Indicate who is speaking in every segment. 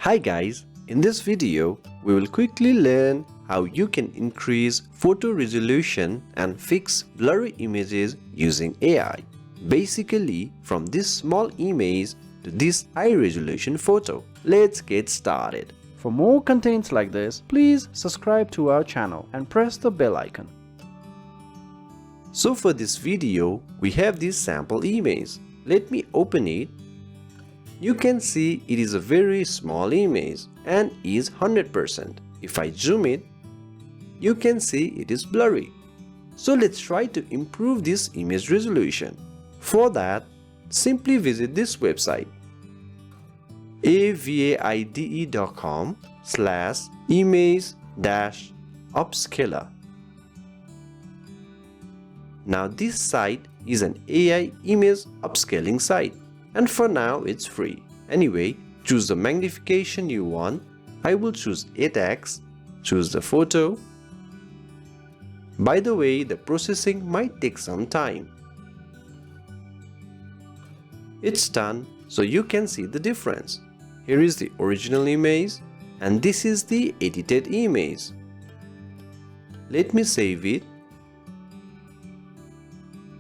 Speaker 1: Hi guys, in this video we will quickly learn how you can increase photo resolution and fix blurry images using AI. Basically from this small image to this high resolution photo. Let's get started.
Speaker 2: For more contents like this, please subscribe to our channel and press the bell icon.
Speaker 1: So for this video, we have this sample image. Let me open it. You can see it is a very small image and is 100%. If I zoom it, you can see it is blurry. So let's try to improve this image resolution. For that, simply visit this website avaide.com/image-upscaler. Now this site is an AI image upscaling site, and for now it's free. Anyway, choose the magnification you want. I will choose 8x, choose the photo. By the way, the processing might take some time. It's done, so you can see the difference. Here is the original image and this is the edited image. Let me save it.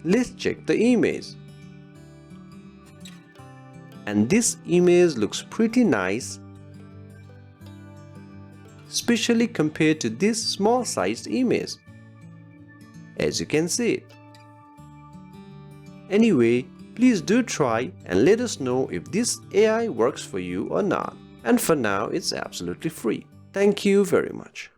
Speaker 1: Let's check the image. And this image looks pretty nice, especially compared to this small sized image, as you can see it. Anyway, please do try and let us know if this AI works for you or not. And for now, it's absolutely free. Thank you very much.